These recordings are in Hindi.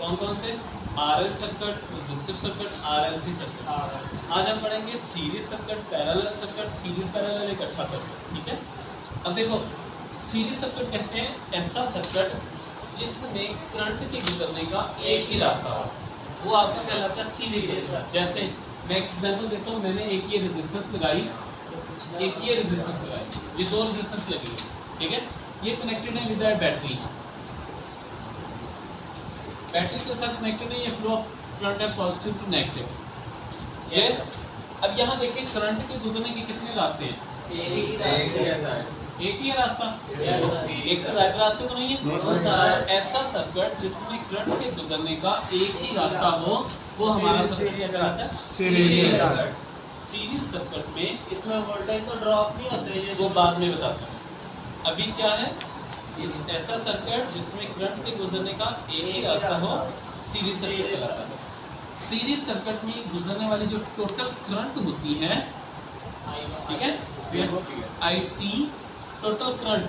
कौन कौन से? RL circuit, resistive circuit, RLC circuit. आज हम पढ़ेंगे series circuit, parallel circuit, series parallel इकट्ठा सर्किट। ठीक है, अब देखो सीरीज सर्किट कहते हैं ऐसा सर्किट जिसमें करंट के गुजरने का एक ही रास्ता हो, वो आपका कहलाता है सीरीज सर्किट। जैसे मैं एग्जांपल देता हूँ, मैंने एक ये रेजिस्टेंस लगाई, एक ये रेजिस्टेंस लगाई, ये दो रेजिस्टेंस लगी हुई, ठीक है, ये कनेक्टेड है विद बैटरी, बैटरी के साथ कनेक्टेड है, ये फ्लो ऑफ करंट है पॉजिटिव टू नेगेटिव। ये अब यहाँ देखिए करंट के गुजरने के कितने रास्ते हैं? एक ही रास्ता, एक से ज्यादा रास्ते तो नहीं है। ऐसा सर्किट जिसमें करंट के गुजरने का एक ही रास्ता हो, वो हमारा सर्किट क्या कहलाता है? Series circuit. सीरीज सर्किट में इसमें वोल्टेज तो ड्रॉप नहीं होते, वो बाद में बताता हूँ। अभी क्या है, इस ऐसा सर्किट जिसमें करंट के गुजरने का एक ही रास्ता हो, सीरीज सर्किट कहलाता है। सीरीज सर्किट में गुजरने वाली जो टोटल करंट होती है, ठीक है, IT टोटल करंट,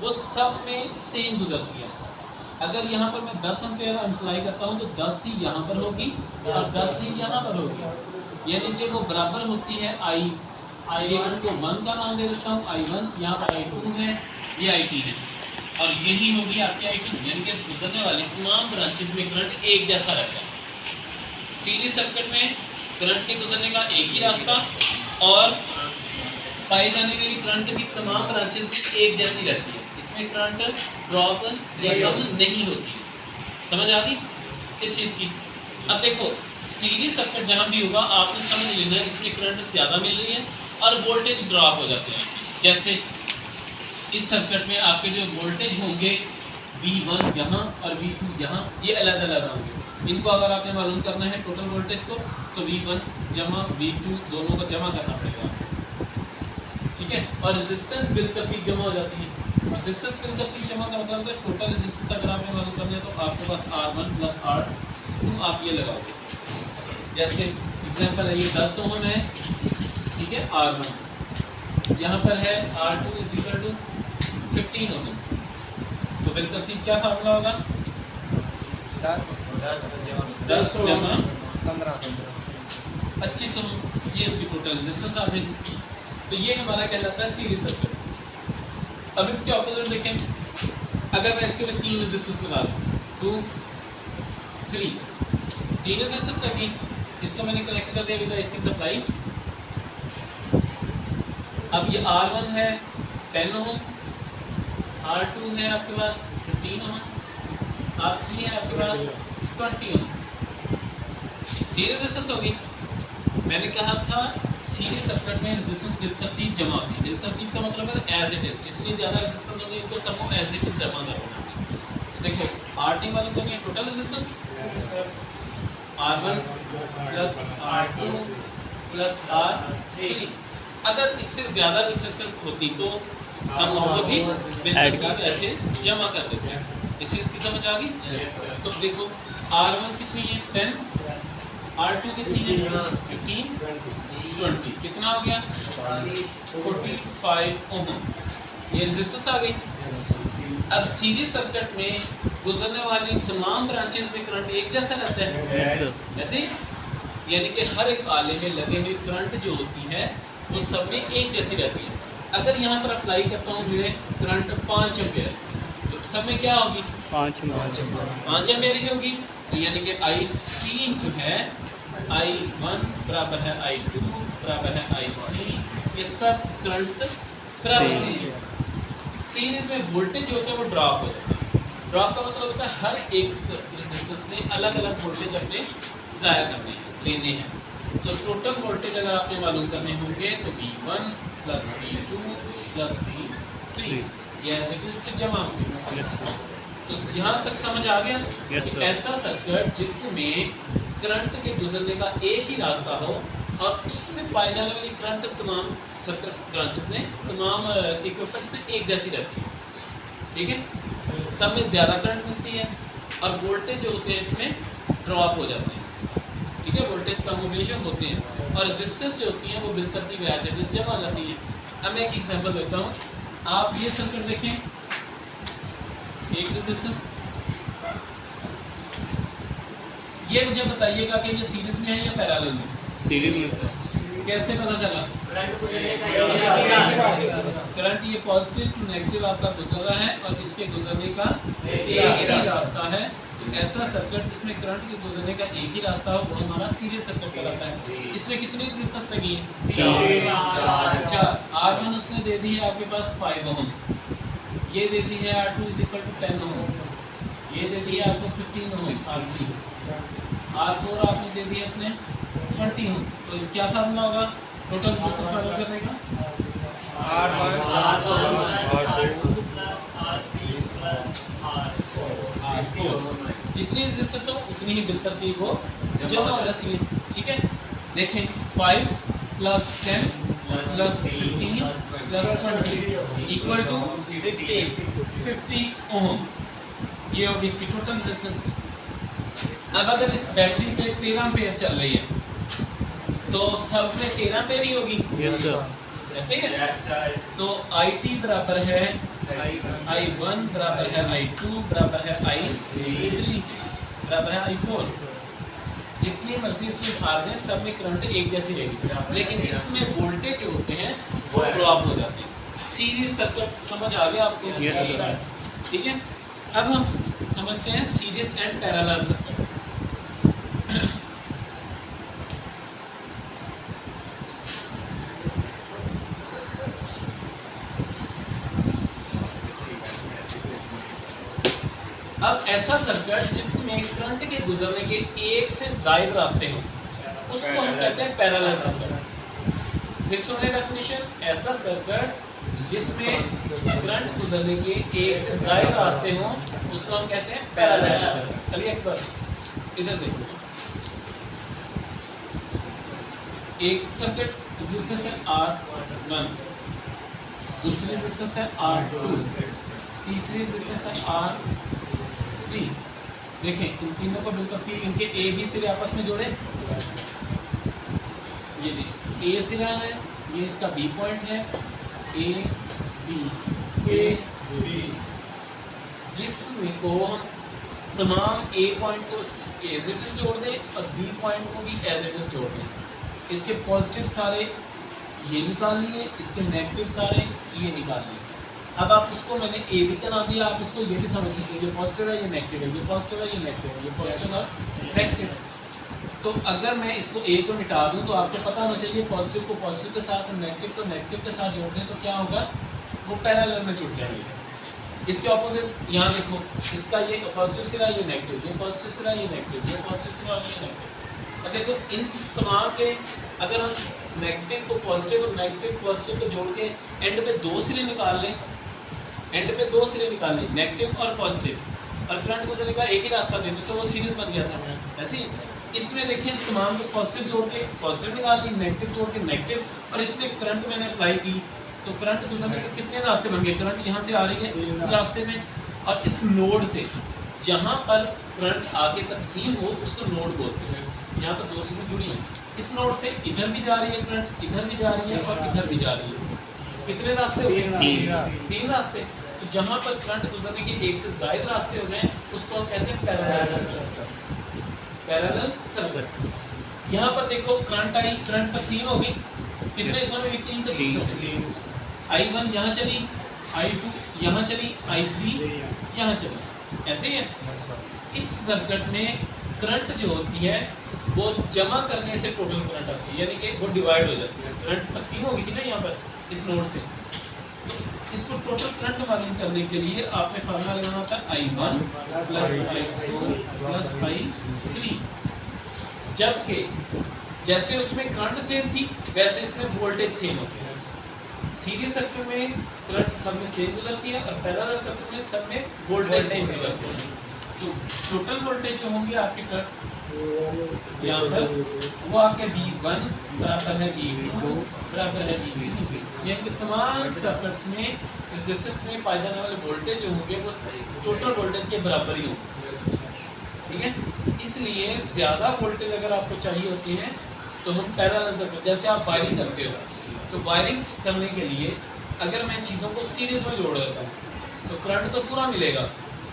वो सब में सेम गुजरती है। अगर यहाँ पर मैं 10 एम्पेयर अप्लाई करता हूँ तो 10 ही यहाँ पर होगी और 10 ही यहाँ पर होगी, यानी कि वो बराबर होती है I। ये इसको 1 का नाम दे देता हूँ, I1, यहाँ पर I2 है, ये IT है, और यही होगी आपकी I2, यानी कि गुजरने वाली तमाम ब्रांचेस में करंट एक जैसा रहता है। सीरीज सर्किट में करंट के गुजरने का एक ही रास्ता और पाई जाने वाली करंट की तमाम ब्रांचेस एक जैसी रहती है, इसमें करंट ड्रॉप या कम नहीं होती। समझ आ गई इस चीज़ की? अब देखो सीरीज सर्किट जहाँ भी होगा आपने समझ लेना है, इसमें करंट ज़्यादा मिल रही है और वोल्टेज ड्रॉप हो जाते हैं। जैसे इस सर्किट में आपके जो वोल्टेज होंगे V1 यहाँ और V2 यहाँ, ये अलग अलग होंगे। इनको अगर आपने मालूम करना है टोटल वोल्टेज को, तो V1 जमा V2 दोनों को जमा करना पड़ेगा, ठीक है। और रेजिस्टेंस बिल तरतीब जमा हो जाती है। रेजिस्टेंस बिल तरतीब जमा का मतलब है टोटल रेजिस्टेंस अगर आपने मालूम करना है तो आपके पास R1 प्लस R2 आप ये लगाओगे। जैसे एग्जांपल है, ये 10 ओम है, ठीक है, R1, यहाँ पर है R2 इज इक्वल टू 15 ओम, तो बिल तरतीब क्या फार्मूला होगा? 10 जमा 25 ओम, ये इसकी टोटल रेजिस्टेंस आ जाएगी। तो ये हमारा कहलाता है सीरीज सर्किट। अब इसके ऑपोजिट देखें, अगर मैं इसके में 3 रेजिस्टेंस लगा दूं, 2 3, 3 रेजिस्टेंस लगी, इसको मैंने कनेक्ट कर दिया विद AC सप्लाई। अब ये R1 है 10 ओम, R2 है आपके पास 15 ओम, R3 है आपके पास 20 ओम, 3 रेजिस्टेंस होगी। मैंने कहा था सीरीज सर्किट में रेजिस्टेंस बिल तरतीब जमा होती है। बिल तरतीब का मतलब है एज इट इज, जितनी ज़्यादा रेजिस्टेंस होगी इनको सबको एज इट इज जमा करना। देखो RT वाली को ये total resistance R1 plus R2 plus R3, अगर इससे ज़्यादा रेजिस्टेंस होती तो हम उनको भी बिल तरतीब ऐसे जमा कर देते हैं। इस चीज़ की समझ आ गई? तो देखो R1 कितनी है 10, R2 कितनी है 15, 20, कितना हो गया 45 ओम, ये रेजिस्टेंस आ गई। अब सीरीज सर्किट में गुजरने वाली तमाम ब्रांचेस में करंट एक जैसा रहता है, ऐसे यानी कि हर एक आले में लगे हुए करंट जो होती है वो सब में एक जैसी रहती है। अगर यहाँ पर अप्लाई करता हूँ जो है करंट 5 एम्पेयर, तो सब में क्या होगी 5 एम्पेयर ही होगी, यानी कि IT जो है I1 बराबर है I2 बराबर है I3, ये सब करंट्स बराबर हैं। सीरीज में वोल्टेज जो होता है वो ड्रॉप हो जाता है। ड्रॉप का मतलब होता है हर एक रेजिस्टेंस ने अलग अलग वोल्टेज अपने ज़ाया करने हैं, लेने हैं। तो टोटल वोल्टेज अगर आपने मालूम करने होंगे तो V1 plus V2 plus V3, ये ऐसे किसके जमा होंगे। तो यहाँ तक समझ आ गया? कि ऐसा सर्किट जिसमें करंट के गुजरने का एक ही रास्ता हो और उसमें पाई जाने वाली करंट तमाम सर्किट ब्रांचेस में, तमाम इक्विपमेंट्स में एक जैसी रहती है, ठीक है। सब में ज़्यादा करंट मिलती है और वोल्टेज जो होते हैं इसमें ड्रॉप हो जाते हैं, ठीक है, वोल्टेज कम हमेशा होते हैं और रेजिस्टेंस जो होती हैं वो बिल तरतीब एज इट इज जमा हो जाती है। अब मैं एक एग्जांपल देता हूँ, आप ये सर्किट देखें, एक रेजिस्टेंस ये मुझे बताइएगा कि ये सीरीज में है या पैरेलल में? सीरीज में। कैसे पता चला? करंट ये पॉजिटिव टू नेगेटिव आपका गुजर रहा है और इसके गुजरने का एक ही रास्ता है। तो ऐसा सर्किट जिसमें करंट के गुजरने का एक ही रास्ता हो वो हमारा सीरीज सर्किट कहलाता है। इसमें कितनी रेजिस्टेंस लगी है? 4। R1 उसने दे दी है आपके पास 5 ओम, ये दे दी है R2 = 10 ओम, ये दे दी है आपको 15 ओम R3, R4 आपने दे दिया इसने 20 ओम। तो क्या फार्मूला होगा टोटल रेजिस्टेंस फाइंड करने का? जितनी रेजिस्टेंस हो उतनी ही बिलतरतीब वो जमा हो जाती है। ठीक है, देखें 5 + 10 + 15 + 20 = 50 ओम। ये होगी इसकी टोटल रेजिस्टेंस। अब अगर इस बैटरी पे 13 एम्पीयर चल रही है तो सब में 13 एम्पीयर ही होगी। यस सर, ऐसे ही है। तो IT बराबर है I1 बराबर है I2 बराबर है I3 बराबर है I4। जितनी मर्जी इसमें आ जाए सब में करंट एक जैसी रहेगी, लेकिन इसमें वोल्टेज जो होते हैं वो ड्रॉप हो जाते हैं। सीरीज सर्किट समझ आ गया आपको? Yes, sir. ठीक है, अब हम समझते हैं सीरीज एंड पैरेलल सर्किट। अब ऐसा सर्किट जिसमें करंट के गुजरने के एक से ज्यादा रास्ते हों उसको हम कहते हैं पैरेलल सर्किट। फिर सुनिए डेफिनेशन, ऐसा सर्किट जिसमें करंट गुजरने के एक से ज्यादा रास्ते हों उसको हम कहते हैं पैरेलल सर्किट। चलिए एक बार इधर देखो, एक सर्किट रेजिस्टेंस है R1, दूसरी रेजिस्टेंस है R2, तीसरी रेजिस्टेंस है R3। देखें इन तीनों को बिलतरतीब इनके A B सिरे आपस में जोड़े। ये देखिए A सिरा है, ये इसका B पॉइंट है, A B, जिसमें को हम तमाम A पॉइंट को एज इट इज जोड़ दें और B पॉइंट को भी एज इट इज जोड़ दें। इसके पॉजिटिव सारे ये निकाल लिए, इसके नेगेटिव सारे ये निकाल लिए। अब आप उसको मैंने ए बी का नाम दिया, आप इसको ये भी समझ सकते हैं, ये पॉजिटिव है ये नेगेटिव है, ये पॉजिटिव है ये नेगेटिव है, ये पॉजिटिव और नेगेटिव है। तो अगर मैं इसको ए को मिटा दूं तो आपको पता होना चाहिए पॉजिटिव को पॉजिटिव के साथ और नेगेटिव को नेगेटिव के साथ जोड़ दें तो क्या होगा, वो पैरेलल में जुड़ जाएंगे। इसके ऑपोजिट यहाँ देखो, इसका ये पॉजिटिव सिरा ये नेगेटिव, ये पॉजिटिव सिरा ये नेगेटिव, ये पॉजिटिव सिरा और ये नेगेटिव। अब देखो इन तमाम के अगर हम नेगेटिव को पॉजिटिव और नेगेटिव पॉजिटिव को जोड़ के एंड में 2 सिरे निकाल लें, एंड पे 2 सिरे निकालने नेगेटिव और पॉजिटिव, और करंट गुजरने का एक ही रास्ता देते तो वो सीरीज बन गया था। ऐसे ही इसमें देखिए तमाम को पॉजिटिव जोड़ के पॉजिटिव निकाल ली, नेगेटिव जोड़ के नेगेटिव, और इसमें करंट मैंने अप्लाई की तो करंट गुजरने के कितने रास्ते बन गए। करंट यहाँ से आ रही है इस रास्ते में, और इस नोड से जहाँ पर करंट आगे तकसीम हो तो उसको नोड बोलते हैं। यहाँ पर 2 चीज़ें जुड़ी हैं, इस नोड से इधर भी जा रही है करंट, इधर भी जा रही है और इधर भी जा रही है। कितने रास्ते हो गए? 3 रास्ते। तो जहाँ पर करंट गुजरने के एक से ज्यादा रास्ते हो जाएं उसको हम कहते हैं पैरेलल सर्किट। Parallel circuit. यहाँ पर देखो करंट आई, करंट तकसीम होगी कितने हिस्सों में? 3 तकसीम। I1 यहाँ चली, I2 यहाँ चली, I3 यहाँ चली। ऐसे ही है। इस सर्किट में करंट जो होती है वो जमा करने से टोटल करंट आती है, यानी कि वो डिवाइड हो जाती है। करंट तकसीम होगी थी ना यहाँ पर इस नोड से, इसको टोटल करंट मालूम करने के लिए आपने फार्मूला लगाना था I1 + I2 + I3। जबकि जैसे उसमें करंट सेम थी वैसे इसमें वोल्टेज सेम होती है। सीरीज सर्किट में करंट सब में सेम गुजरती है और पैरेलल सर्किट में सब में वोल्टेज सेम गुजरती है। तो टोटल वोल्टेज जो होंगे आपके करंट यहाँ पर वो आपके V1 बराबर है V2 बराबर है V3। यानी तमाम सर्किट्स में रेजिस्टेंस में पाए जाने वाले वोल्टेज जो होंगे वो टोटल वोल्टेज के बराबर ही होंगे। ठीक है, इसलिए ज़्यादा वोल्टेज अगर आपको चाहिए होती है तो हम पैरेलल सर्किट, जैसे आप वायरिंग करते हो तो वायरिंग करने के लिए अगर मैं चीज़ों को सीरीज में जोड़ देता हूँ तो करंट तो पूरा मिलेगा,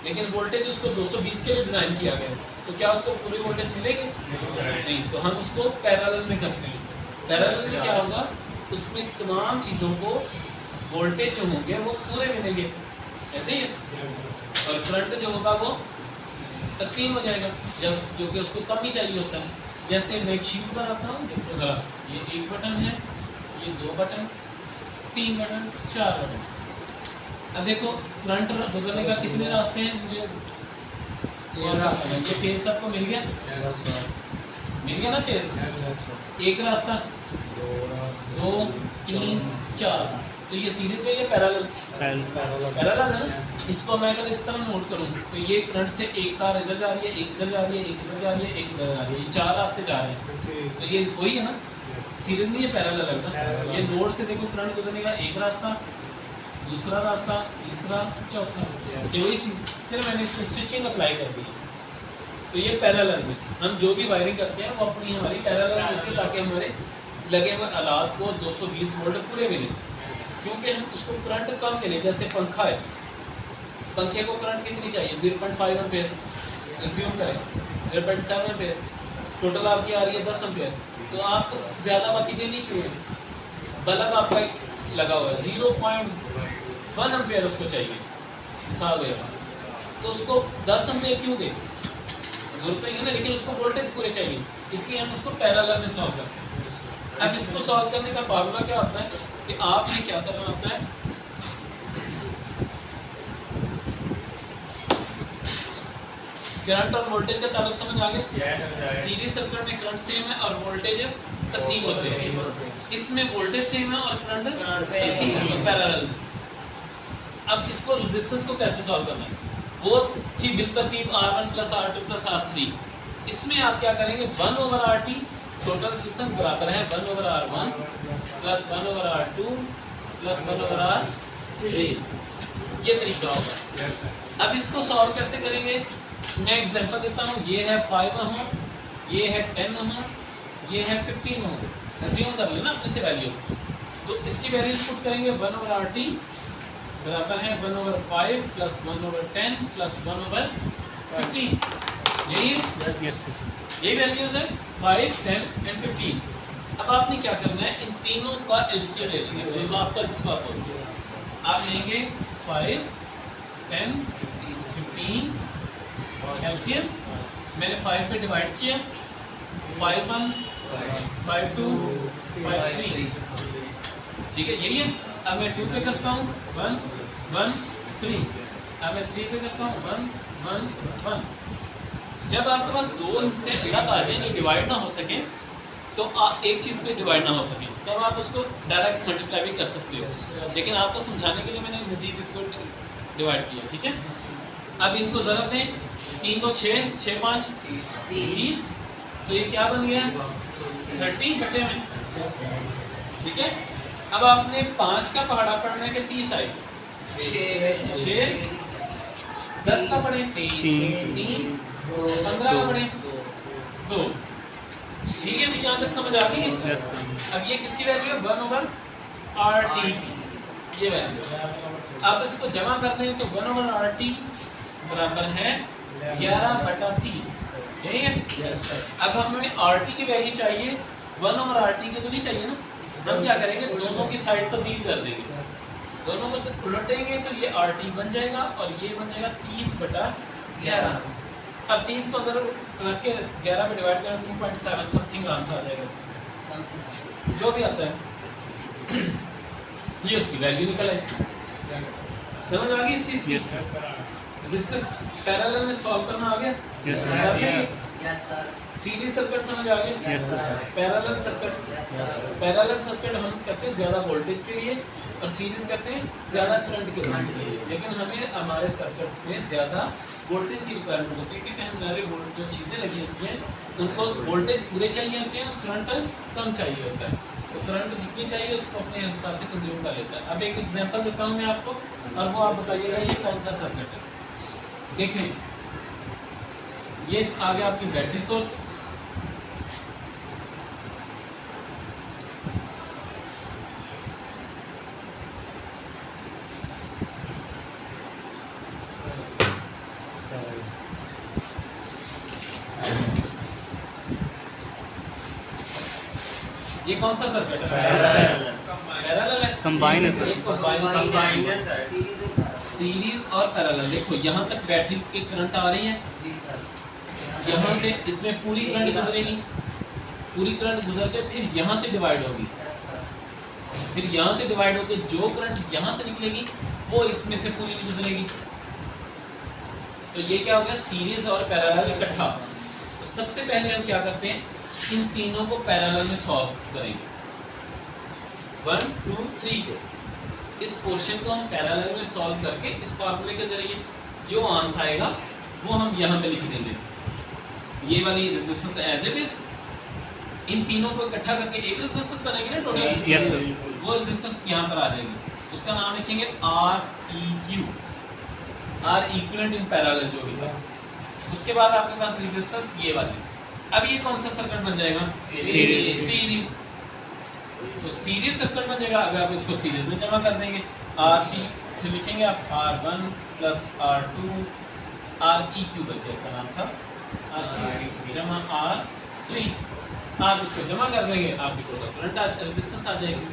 लेकिन वोल्टेज उसको 220 के लिए डिज़ाइन किया गया है, तो क्या उसको पूरी वोल्टेज मिलेगी? नहीं। तो हम उसको पैरेलल में करते हैं। पैरेलल में क्या होगा, उसमें तमाम चीज़ों को वोल्टेज जो होंगे वो पूरे मिलेंगे, ऐसे ही है। और करंट जो होगा वो तकसीम हो जाएगा, जब जो कि उसको कम ही चाहिए होता है। जैसे मैं एक शीट बनाता हूँ, देखो ये एक बटन है, ये 2 बटन, 3 बटन, 4 बटन। अब देखो करंट गुजरने का कितने रास्ते हैं, मुझे ये फेस सबको मिल गया? मिल गया ना फेस? एक रास्ता, 2, 3, 4। तो ये सीरीज है, ये पैरेलल है ना। इसको मैं अगर इस तरह नोट करूँ तो ये करंट से एक तार इधर जा रही है, एक इधर जा रही है, एक इधर जा रही है, एक इधर जा रही है, ये 4 रास्ते जा रहे हैं। तो ये वही है ना, सीरीज नहीं है, पैरेलल है ना। ये नोड से देखो करंट गुजरने का एक रास्ता, दूसरा रास्ता, तीसरा, चौथा, ये वही चीज़, सिर्फ मैंने इसमें स्विचिंग अप्लाई कर दी है। तो ये पैरेलल में हम जो भी वायरिंग करते हैं वो अपनी हमारी पैरेलल होती है, ताकि हमारे लगे हुए आलात को 220 वोल्ट पूरे मिले। क्योंकि हम उसको करंट कम मिले, जैसे पंखा है, पंखे को करंट कितनी चाहिए? 0.5 एम्पेयर, एज्यूम करें 0.7 एम्पेयर, टोटल आपकी आ रही है 10 एम्पेयर, तो आपको ज़्यादा बाकी देनी क्यों है? बल्ब आपका लगा हुआ है 0.1 एम्पेयर उसको चाहिए, मिसाल दे रहा, तो उसको 10 एम्पेयर क्यों दे? जरूरत नहीं है ना, लेकिन उसको वोल्टेज पूरे चाहिए, इसलिए हम उसको पैरेलल में सॉल्व करते हैं। अब इसको सॉल्व करने का फार्मूला क्या होता है कि आपने क्या करना होता है, करंट और वोल्टेज का ताल्लुक समझ आ गया? सीरीज सर्किट में करंट सेम है और वोल्टेज तकसीम होते हैं, इसमें वोल्टेज सेम है और करंट तकसीम होता है पैरेलल। अब इसको रेजिस्टेंस को कैसे सॉल्व करना है, वो थी बिलतरतीब R1 + R2 + R3। इसमें आप क्या करेंगे, 1/RT टोटल रेजिस्टेंस बराबर है 1/R1 + 1/R2 + 1/R3। ये तरीका होगा। अब इसको सॉल्व कैसे करेंगे, मैं एग्जांपल देता हूँ। ये है 5 ओम, ये है 10 ओम, ये है 15 ओम। एज्यूम कर लेना अपने से वैल्यू, तो इसकी वैल्यूज पुट करेंगे। 1/RT बराबर है 1/5 + 1/10 + 1/15। यही है, यही वैल्यूज है 5, 10 और 15। अब आपने क्या करना है, इन तीनों का एलसीएम ले लेंगे, जिसको आप बोलते हैं। आप लेंगे 5, 10, 15 एलसीएम। मैंने 5 पे डिवाइड किया, 5 1, 5 2, 5 3, ठीक है, यही है। अब मैं 2 पे करता हूँ 1 1 3, अब मैं 3 पे करता हूँ 1 1 1। जब आपके पास 2 से अलग आ जाए, डिवाइड ना हो सके, तो आप एक चीज़ पे डिवाइड ना हो सके, तो अब आप उसको डायरेक्ट मल्टीप्लाई भी कर सकते हो, लेकिन आपको समझाने के लिए मैंने मज़ीद इसको डिवाइड किया, ठीक है। अब इनको ज़रूरत दें, 3 को 6, 6 5 30, तो ये क्या बन गया 30 बटे में, ठीक है। अब आपने 5 का पहाड़ा पढ़ना है कि 30 आए, 6 10 का पढ़े 3 15 का पढ़े 2, ठीक है। तो यहाँ तक समझ आ गई है। अब ये किसकी वैल्यू है, 1/RT की ये वैल्यू। अब इसको जमा करते हैं तो 1/RT बराबर है 11/30, यही है। अब हमें RT की वैल्यू चाहिए, 1/RT की तो नहीं चाहिए ना। हम क्या करेंगे, दोनों की साइड तब्दील कर देंगे, दोनों को उलटेंगे तो ये RT बन जाएगा और ये बन जाएगा 30/11। अब 30 को अगर रख के 11 पे डिवाइड करें 2.7 समथिंग आंसर आ जाएगा इसका, जो भी आता है ये उसकी वैल्यू निकल आई। समझ आ गई इस चीज़ की? जिससे पैरेलल में सॉल्व करना आ गया। सीरीज सर्किट समझ आ गया। पैरेलल सर्किट हम करते हैं ज़्यादा वोल्टेज के लिए और सीरीज करते हैं ज़्यादा करंट के लिए, लेकिन हमें हमारे सर्किट्स में ज़्यादा वोल्टेज की रिक्वायरमेंट होती है, क्योंकि हमारे जो चीज़ें लगी होती हैं उनको वोल्टेज पूरे चाहिए होते हैं, करंट कम चाहिए होता है। तो करंट जितनी चाहिए उसको अपने हिसाब से कंज्यूम कर लेता है। अब एक एग्जांपल देता हूँ मैं आपको, और वो आप बताइएगा ये कौन सा सर्किट है। देखिए ये आ गया आपकी बैटरी सोर्स, ये कौन सा सर्किट है? पैरेलल है। कंबाइन है सर। एक कंबाइन है, सीरीज और पैरेलल। देखो यहाँ तक बैटरी के करंट आ रही है, जी सर। यहाँ से इसमें पूरी करंट गुजरेगी, पूरी करंट गुजर के फिर यहाँ से डिवाइड होगी, यस सर। फिर यहाँ से डिवाइड होकर जो करंट यहाँ से निकलेगी वो इसमें से पूरी गुजरेगी। तो ये क्या हो गया? सीरीज और पैरेलल इकट्ठा। तो सबसे पहले हम क्या करते हैं, इन तीनों को पैरेलल में सॉल्व करेंगे। 1 2 3 को, इस पोर्शन को हम पैरेलल में सॉल्व करके इस फार्मूले के जरिए जो आंसर आएगा वो हम यहाँ पे लिख देंगे। ये वाली रेजिस्टेंस एज इट इज, इन तीनों को इकट्ठा करके एक रेजिस्टेंस बनेगी ना टोटल। Yes, sir. वो रेजिस्टेंस यहाँ पर आ जाएगी, उसका नाम लिखेंगे REQ, R equivalent in parallel जो भी था। उसके बाद आपके पास रेजिस्टेंस ये वाली। अब ये कौन सा सर्किट बन जाएगा? सीरीज। तो सीरीज सर्किट बन जाएगा। अगर आप इसको सीरीज में जमा कर देंगे, RC फिर लिखेंगे आप R1 प्लस R2 REQ करके इसका नाम था, REQ जमा R3। आप इसको जमा कर देंगे, आपकी टोटल करंट रेजिस्टेंस आ जाएगी।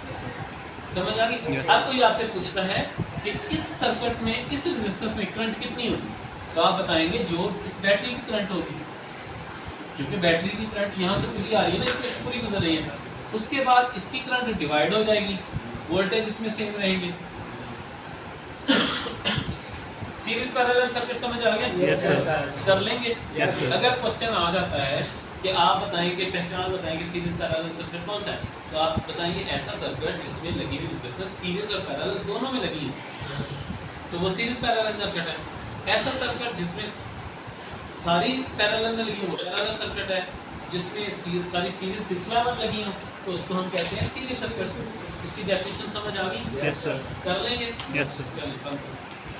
समझ आ गई? Yes. अब कोई आपसे पूछता है कि इस सर्किट में, इस रेजिस्टेंस में करंट कितनी होगी, तो आप बताएंगे जो इस बैटरी की करंट होगी, क्योंकि बैटरी की करंट यहाँ से पूरी आ रही है ना, इसमें से पूरी गुजर रही है। उसके बाद इसकी करंट डिवाइड हो जाएगी, वोल्टेज इसमें सेम रहेगी। सीरीज पैरेलल सर्किट समझ आ गया? Yes, sir. कर लेंगे। Yes, sir. अगर क्वेश्चन आ जाता है कि आप बताएंगे, पहचान बताएंगे सीरीज पैरेलल सर्किट कौन सा है, तो आप बताएंगे ऐसा सर्किट जिसमें लगी हुई रेजिस्टेंस सीरीज और पैरेलल दोनों में लगी है, तो वो सीरीज पैरेलल सर्किट है। ऐसा सर्किट जिसमें सारी पैरेलल में लगी हो, पैरेलल सर्किट है। जिसमें सारी सीरीज सिलसिलावार लगी हो, तो उसको हम कहते हैं सीरीज सर्किट। इसकी डेफिनेशन समझ आ गई? Yes sir. कर लेंगे। Yes sir. चलिए बंद करो।